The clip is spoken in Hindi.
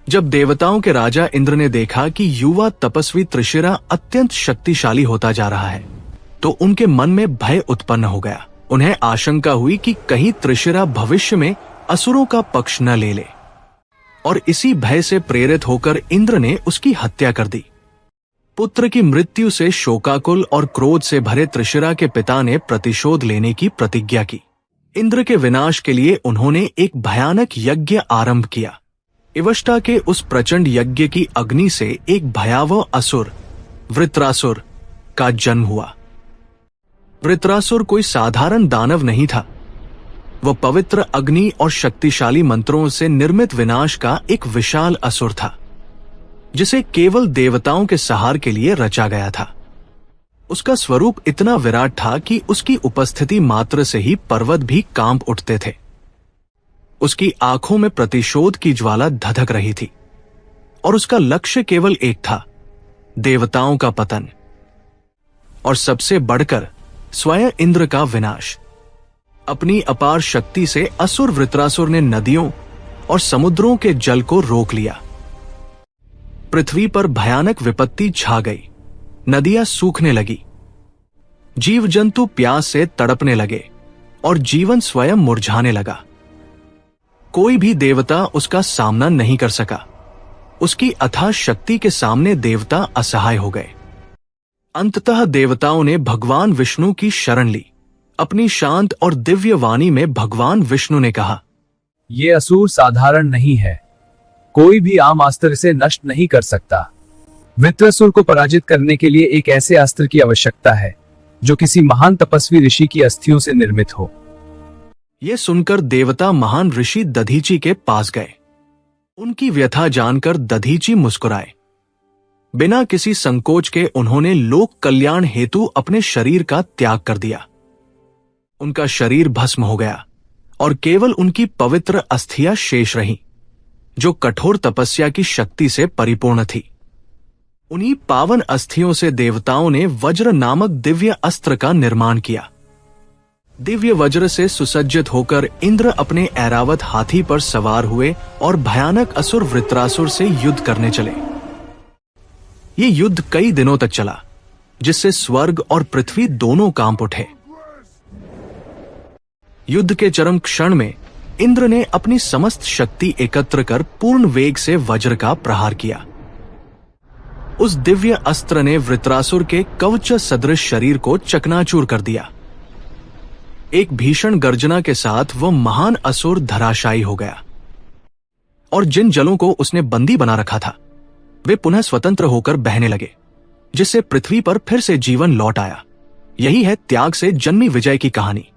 जब देवताओं के राजा इंद्र ने देखा कि युवा तपस्वी त्रिशिरा अत्यंत शक्तिशाली होता जा रहा है, तो उनके मन में भय उत्पन्न हो गया। उन्हें आशंका हुई कि कहीं त्रिशिरा भविष्य में असुरों का पक्ष न ले ले, और इसी भय से प्रेरित होकर इंद्र ने उसकी हत्या कर दी। पुत्र की मृत्यु से शोकाकुल और क्रोध से भरे त्रिशिरा के पिता ने प्रतिशोध लेने की प्रतिज्ञा की। इंद्र के विनाश के लिए उन्होंने एक भयानक यज्ञ आरंभ किया। इवष्टा के उस प्रचंड यज्ञ की अग्नि से एक भयावह असुर वृत्रासुर का जन्म हुआ। वृत्रासुर कोई साधारण दानव नहीं था। वह पवित्र अग्नि और शक्तिशाली मंत्रों से निर्मित विनाश का एक विशाल असुर था, जिसे केवल देवताओं के सहार के लिए रचा गया था। उसका स्वरूप इतना विराट था कि उसकी उपस्थिति मात्र से ही पर्वत भी कांप उठते थे। उसकी आंखों में प्रतिशोध की ज्वाला धधक रही थी, और उसका लक्ष्य केवल एक था, देवताओं का पतन, और सबसे बढ़कर स्वयं इंद्र का विनाश। अपनी अपार शक्ति से असुर वृत्रासुर ने नदियों और समुद्रों के जल को रोक लिया। पृथ्वी पर भयानक विपत्ति छा गई। नदियां सूखने लगी, जीव जंतु प्यास से तड़पने लगे, और जीवन स्वयं मुरझाने लगा। कोई भी देवता उसका सामना नहीं कर सका। उसकी अथाह शक्ति के सामने देवता असहाय हो गए। अंततः देवताओं ने भगवान विष्णु की शरण ली। अपनी शांत और दिव्य वाणी में भगवान विष्णु ने कहा, ये असुर साधारण नहीं है। कोई भी आम अस्त्र से नष्ट नहीं कर सकता। वृत्रासुर को पराजित करने के लिए एक ऐसे अस्त्र की आवश्यकता है जो किसी महान तपस्वी ऋषि की अस्थियों से निर्मित हो। यह सुनकर देवता महान ऋषि दधीचि के पास गए। उनकी व्यथा जानकर दधीचि मुस्कुराए। बिना किसी संकोच के उन्होंने लोक कल्याण हेतु अपने शरीर का त्याग कर दिया। उनका शरीर भस्म हो गया, और केवल उनकी पवित्र अस्थियां शेष रहीं, जो कठोर तपस्या की शक्ति से परिपूर्ण थी। उन्हीं पावन अस्थियों से देवताओं ने वज्र नामक दिव्य अस्त्र का निर्माण किया। दिव्य वज्र से सुसज्जित होकर इंद्र अपने ऐरावत हाथी पर सवार हुए और भयानक असुर वृत्रासुर से युद्ध करने चले। ये युद्ध कई दिनों तक चला, जिससे स्वर्ग और पृथ्वी दोनों कांप उठे। युद्ध के चरम क्षण में इंद्र ने अपनी समस्त शक्ति एकत्र कर पूर्ण वेग से वज्र का प्रहार किया। उस दिव्य अस्त्र ने वृत्रासुर के कवच सदृश शरीर को चकनाचूर कर दिया। एक भीषण गर्जना के साथ वह महान असुर धराशायी हो गया, और जिन जलों को उसने बंदी बना रखा था वे पुनः स्वतंत्र होकर बहने लगे, जिससे पृथ्वी पर फिर से जीवन लौट आया। यही है त्याग से जन्मी विजय की कहानी।